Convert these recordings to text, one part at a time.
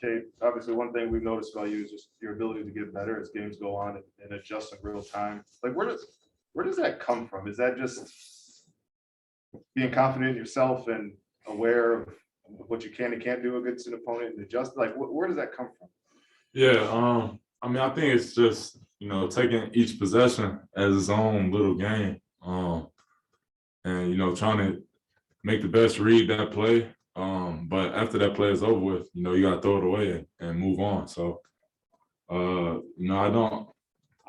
Cade, obviously one thing we've noticed about you is just your ability to get better as games go on and adjust in real time. Like where does that come from? Is that just being confident in yourself and aware of what you can and can't do against an opponent and adjust? Like where does that come from? Yeah, I mean, I think it's just, taking each possession as its own little game. And trying to make the best read that play. But after that play is over with, you gotta throw it away and move on. So I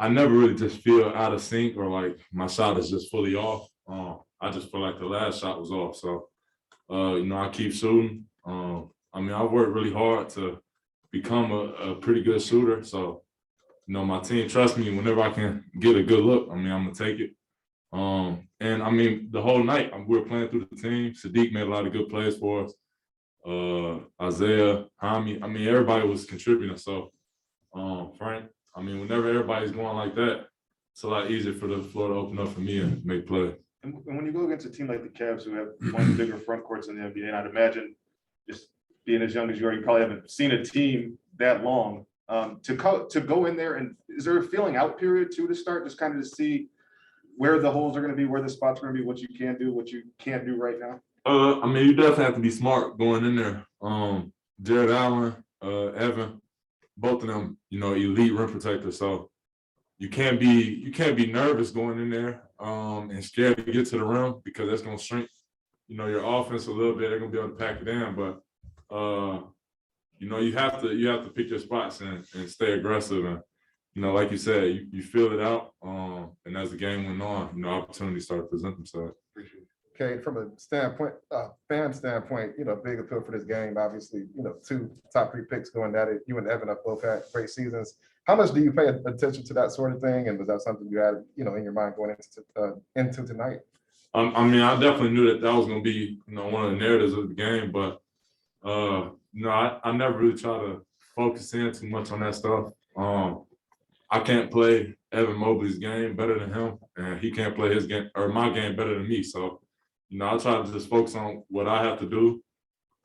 never really just feel out of sync or like my shot is just fully off. I just feel like the last shot was off. So I keep shooting. I mean, I've worked really hard to become a pretty good shooter. So, my team trusts me whenever I can get a good look. I mean, I'm gonna take it. And I mean, the whole night we were playing through the team. Sadiq made a lot of good plays for us. Isaiah, Hami, I mean, everybody was contributing. So, Frank, I mean, whenever everybody's going like that, it's a lot easier for the floor to open up for me and make plays. And when you go against a team like the Cavs, who have one of the bigger front courts in the NBA, and I'd imagine just being as young as you are, you probably haven't seen a team that long. To go in there, and is there a feeling out period too to start, just kind of to see where the holes are going to be, where the spots are going to be, what you can do, what you can't do right now? I mean, you definitely have to be smart going in there. Jared Allen, Evan, both of them, elite rim protectors. So you can't be nervous going in there and scared to get to the rim because that's gonna shrink, your offense a little bit. They're gonna be able to pack it in, but you have to pick your spots and stay aggressive. And like you said, you feel it out. And as the game went on, opportunities started to present themselves. Okay, from a standpoint, fan standpoint, big appeal for this game. Obviously, 2 top 3 picks going at it. You and Evan have both had great seasons. How much do you pay attention to that sort of thing? And was that something you had, in your mind going into tonight? I mean, I definitely knew that was going to be, one of the narratives of the game. But I never really try to focus in too much on that stuff. I can't play Evan Mobley's game better than him, and he can't play his game or my game better than me. So, I try to just focus on what I have to do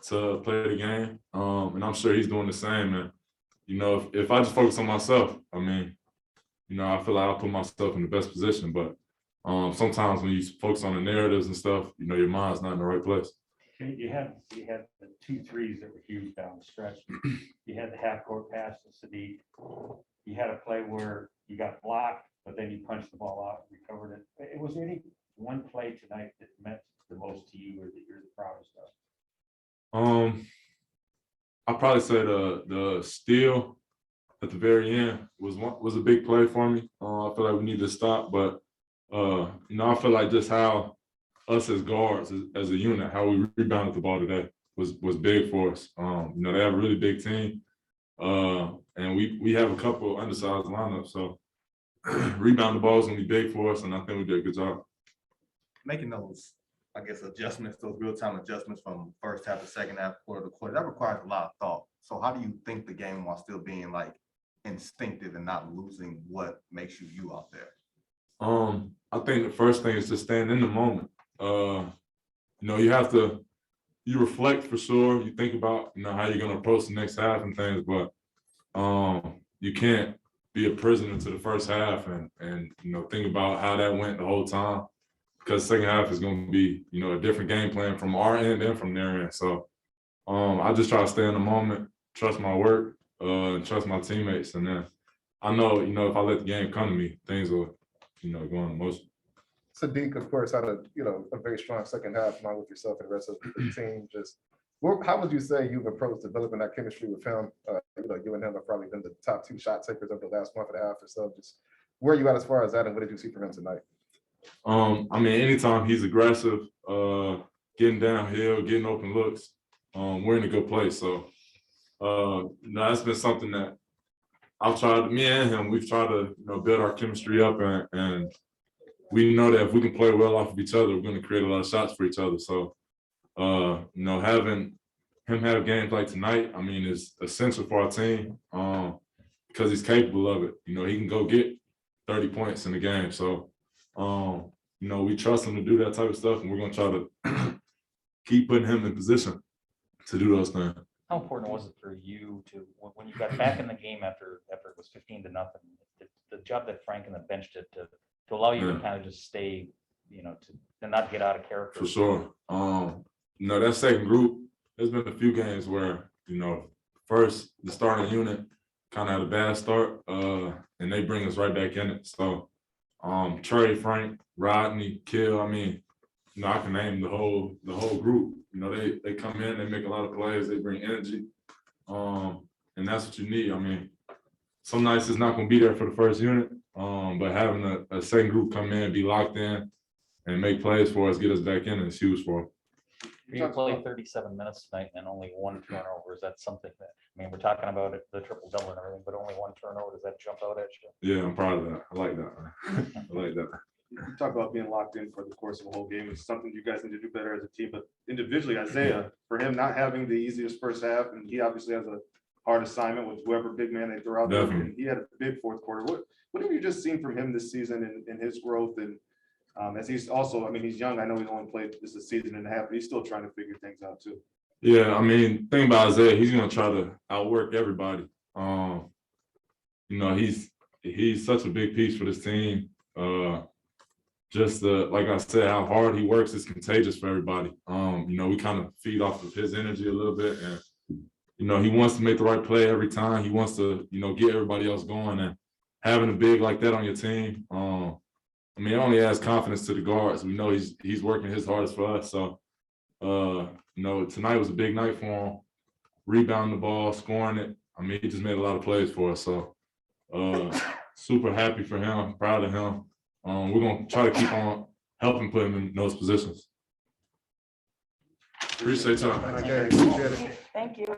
to play the game, and I'm sure he's doing the same. And if I just focus on myself, I mean, I feel like I put myself in the best position. But sometimes when you focus on the narratives and stuff, your mind's not in the right place. You had the 2 threes that were huge down the stretch. You had the half-court pass to Sadiq. You had a play where you got blocked, but then you punched the ball out and recovered it. Was there any one play tonight that meant the most to you or that you're the proudest of? I'll probably say the steal at the very end was a big play for me. I feel like we need to stop, but I feel like just how us as guards, as a unit, how we rebounded the ball today was big for us. They have a really big team, and we have a couple undersized lineups, so rebound the ball is gonna be big for us, and I think we did a good job. Making those, I guess, adjustments, those real-time adjustments from first half to second half, quarter to quarter, that requires a lot of thought. So how do you think the game while still being like instinctive and not losing what makes you out there? I think the first thing is to stand in the moment. You reflect for sure. You think about, how you're gonna approach the next half and things, but you can't be a prisoner to the first half and think about how that went the whole time, because the second half is going to be, a different game plan from our end and from their end. So I just try to stay in the moment, trust my work, and trust my teammates. And then I know, if I let the game come to me, things will, go in motion. Sadiq, of course, had a very strong second half along with yourself and the rest of the team. Just how would you say you've approached developing that chemistry with him? You and him have probably been the top 2 shot takers over the last month and a half or so. Just where are you at as far as that, and what did you see from him tonight? I mean, anytime he's aggressive, getting downhill, getting open looks, we're in a good place. So, that's been something that I've tried. Me and him, we've tried to, build our chemistry up, and we know that if we can play well off of each other, we're going to create a lot of shots for each other. So, having him have games like tonight, I mean, is essential for our team because he's capable of it. He can go get 30 points in the game. So, we trust him to do that type of stuff, and we're going to try to keep putting him in position to do those things. How important was it for you to, when you got back in the game after it was 15-0, the job that Frank and the bench did to allow you to Yeah. kind of just stay, to not get out of character? For sure. That second group, there's been a few games where, first the starting unit kind of had a bad start, and they bring us right back in it. So Trey, Frank, Rodney, Kill, I can name the whole group. They come in, they make a lot of plays, they bring energy. And that's what you need. Some nights it's not gonna be there for the first unit, but having a second group come in, be locked in, and make plays for us, get us back in, is huge for us. You played 37 minutes tonight and only one turnover. Is that something that, we're talking about it, the triple double and everything, but only one turnover? Does that jump out at you? Yeah, I'm proud of that. I like that. I like that. You talk about being locked in for the course of a whole game. It's something you guys need to do better as a team, but individually, Isaiah, for him not having the easiest first half, and he obviously has a hard assignment with whoever big man they throw out there. Definitely. And he had a big fourth quarter. What have you just seen from him this season in his growth? And as he's also, he's young. I know he's only played this a season and a half, but he's still trying to figure things out too. Yeah, thing about Isaiah, he's gonna try to outwork everybody. He's such a big piece for this team. Like I said, how hard he works is contagious for everybody. We kind of feed off of his energy a little bit, and he wants to make the right play every time. He wants to, get everybody else going, and having a big like that on your team. It only adds confidence to the guards. We know he's working his hardest for us. So, tonight was a big night for him. Rebounding the ball, scoring it. He just made a lot of plays for us. So, super happy for him, proud of him. We're gonna try to keep on helping put him in those positions. Appreciate y'all. Okay, appreciate it. Thank you.